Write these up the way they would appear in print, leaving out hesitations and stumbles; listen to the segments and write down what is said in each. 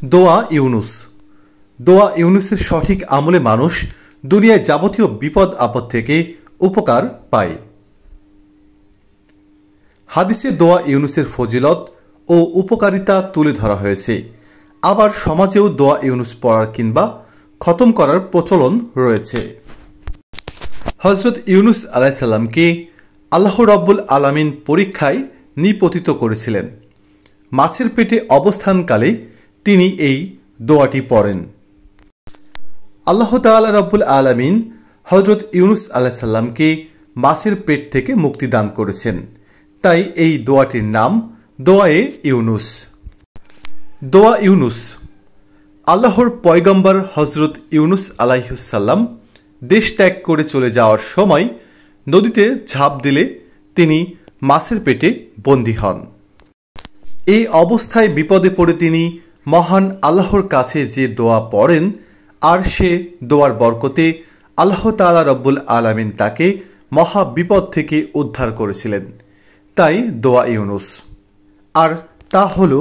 দোয়া ইউনুস। দোয়া ইউনুসের সঠিক আমলে মানুষ দুনিয়ায় যাবতীয় বিপদ আপদ থেকে উপকার পায়। হাদিসে দোয়া ইউনুসের ফজিলত ও উপকারিতা তুলে ধরা হয়েছে। আবার সমাজেও দোয়া ইউনুস পড়ার কিংবা খতম করার প্রচলন রয়েছে। হজরত ইউনুস আলাইসাল্লামকে আল্লাহ রাব্বুল আলামিন পরীক্ষায় নিপতিত করেছিলেন। মাছের পেটে অবস্থানকালে তিনি এই দোয়াটি পড়েন। আল্লাহ তাআলা রাব্বুল আলামিন হজরত ইউনুস আলাইসাল্লামকে মাছের পেট থেকে মুক্তি দান করেছেন, তাই এই দোয়াটির নাম দোয়ায়ে ইউনুস। দোয়া ইউনুস। আল্লাহর পয়গম্বর হজরত ইউনুস আলাইহিসসালাম দেশ ত্যাগ করে চলে যাওয়ার সময় নদীতে ঝাঁপ দিলে তিনি মাছের পেটে বন্দী হন। এই অবস্থায় বিপদে পড়ে তিনি মহান আল্লাহর কাছে যে দোয়া পড়েন, আর সে দোয়ার বরকতে আল্লাহ তাআলা রব্বুল আলামিন তাকে মহা বিপদ থেকে উদ্ধার করেছিলেন, তাই দোয়া ইউনুস। আর তা হল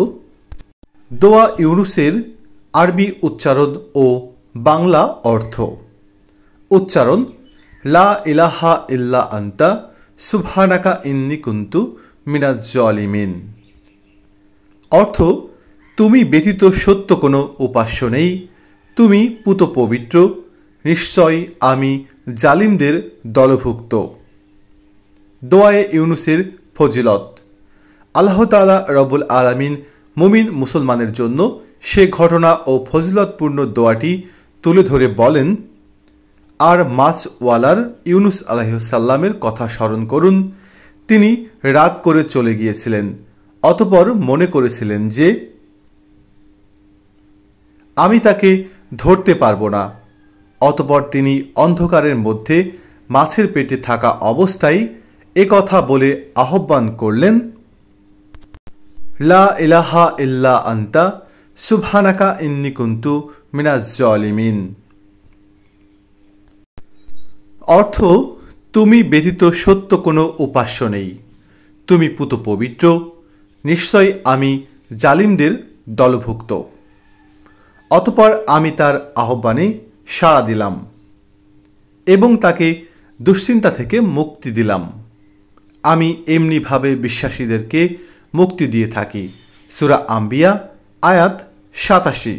দোয়া ইউনুসের আরবি উচ্চারণ ও বাংলা অর্থ। উচ্চারণ: লা ইলাহা ইল্লা আনতা সুবহানাকা ইন্নী কুনতু মিনাজ জালিমিন। অর্থ: তুমি ব্যতীত সত্য কোনো উপাস্য নেই, তুমি পুত পবিত্র, নিশ্চয় আমি জালিমদের দলভুক্ত। দোয়ায়ে ইউনুসের ফজিলত। আল্লাহ তাআলা রব্বুল আলামিন মুমিন মুসলমানের জন্য সে ঘটনা ও ফজিলতপূর্ণ দোয়াটি তুলে ধরে বলেন, আর মাছওয়ালার ইউনুস আলাইহিসসালামের কথা স্মরণ করুন। তিনি রাগ করে চলে গিয়েছিলেন, অতঃপর মনে করেছিলেন যে আমি তাকে ধরতে পারব না। অতঃপর তিনি অন্ধকারের মধ্যে মাছের পেটে থাকা অবস্থায় একথা বলে আহ্বান করলেন, লা ইলাহা ইল্লা আনতা সুবহানাকা ইন্নী কুনতু মিনাজ জালিমিন। অর্থ: তুমি ব্যতীত সত্য কোনো উপাস্য নেই, তুমি পুত পবিত্র, নিশ্চয় আমি জালিমদের দলভুক্ত। অতঃপর আমি তার আহ্বানে সাড়া দিলাম এবং তাকে দুশ্চিন্তা থেকে মুক্তি দিলাম। আমি এমনিভাবে বিশ্বাসীদেরকে মুক্তি দিয়ে থাকি। সূরা আম্বিয়া আয়াত ৮৭।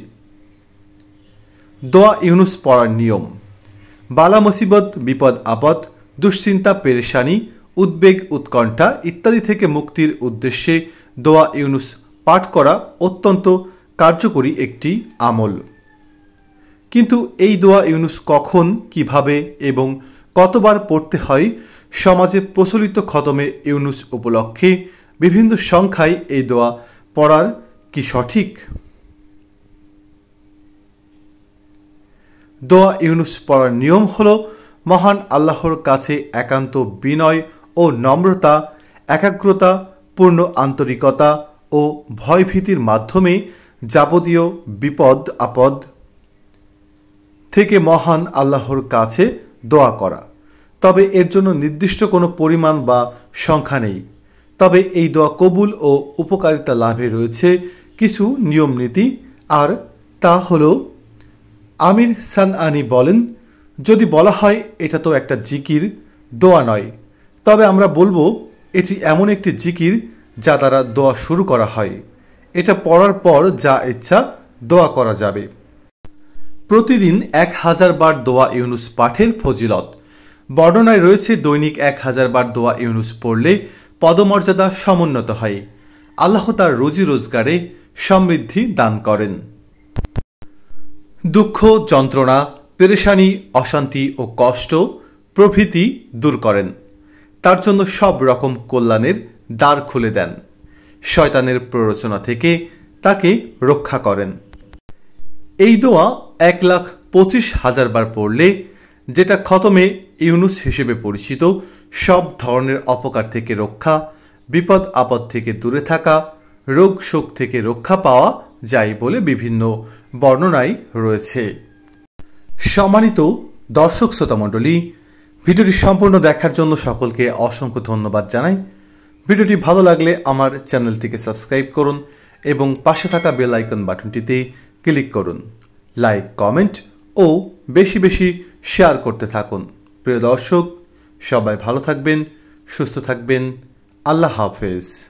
দোয়া ইউনুস পড়ার নিয়ম। বালা মুসিবত, বিপদ আপদ, দুশ্চিন্তা, পেরেশানি, উদ্বেগ, উৎকণ্ঠা ইত্যাদি থেকে মুক্তির উদ্দেশ্যে দোয়া ইউনুস পাঠ করা অত্যন্ত কার্যকরী একটি আমল। কিন্তু এই দোয়া ইউনুস কখন, কিভাবে এবং কতবার পড়তে হয়, সমাজে প্রচলিত খতমে ইউনুস উপলক্ষে বিভিন্ন সংখ্যায় এই দোয়া পড়ার কি সঠিক? দোয়া ইউনুস পড়ার নিয়ম হল মহান আল্লাহর কাছে একান্ত বিনয় ও নম্রতা, একাগ্রতা, পূর্ণ আন্তরিকতা ও ভয়ভীতির মাধ্যমে যাবতীয় বিপদ আপদ থেকে মহান আল্লাহর কাছে দোয়া করা। তবে এর জন্য নির্দিষ্ট কোনো পরিমাণ বা সংখ্যা নেই। তবে এই দোয়া কবুল ও উপকারিতা লাভে রয়েছে কিছু নিয়ম নীতি, আর তা হল আমির সানআনি বলেন, যদি বলা হয় এটা তো একটা জিকির, দোয়া নয়, তবে আমরা বলবো এটি এমন একটি জিকির যা দ্বারা দোয়া শুরু করা হয়। এটা পড়ার পর যা ইচ্ছা দোয়া করা যাবে। প্রতিদিন ১০০০ বার দোয়া ইউনুস পাঠের ফজিলত। বর্ণনায় রয়েছে দৈনিক ১০০০ বার দোয়া ইউনুস পড়লে পদমর্যাদা সমুন্নত হয়, আল্লাহ তার রুজি রোজগারে সমৃদ্ধি দান করেন। দুঃখ, যন্ত্রণা, পেরেশানি, অশান্তি ও কষ্ট প্রভৃতি দূর করেন। তার জন্য সব রকম কল্যাণের দ্বার খুলে দেন। শয়তানের প্ররোচনা থেকে তাকে রক্ষা করেন। এই দোয়া ১,২৫,০০০ বার পড়লে, যেটা খতমে ইউনুস হিসেবে পরিচিত, সব ধরনের অপকার থেকে রক্ষা, বিপদ আপদ থেকে দূরে থাকা, রোগ শোক থেকে রক্ষা পাওয়া যায় বলে বিভিন্ন বর্ণনায় রয়েছে। সম্মানিত দর্শক শ্রোতা মণ্ডলী, ভিডিওটি সম্পূর্ণ দেখার জন্য সকলকে অসংখ্য ধন্যবাদ জানাই। ভিডিওটি ভালো লাগলে আমার চ্যানেলটিকে সাবস্ক্রাইব করুন এবং পাশে থাকা বেল আইকন বাটনটিতে ক্লিক করুন। লাইক, কমেন্ট ও বেশি বেশি শেয়ার করতে থাকুন। প্রিয় দর্শক, সবাই ভালো থাকবেন, সুস্থ থাকবেন। আল্লাহ হাফেজ।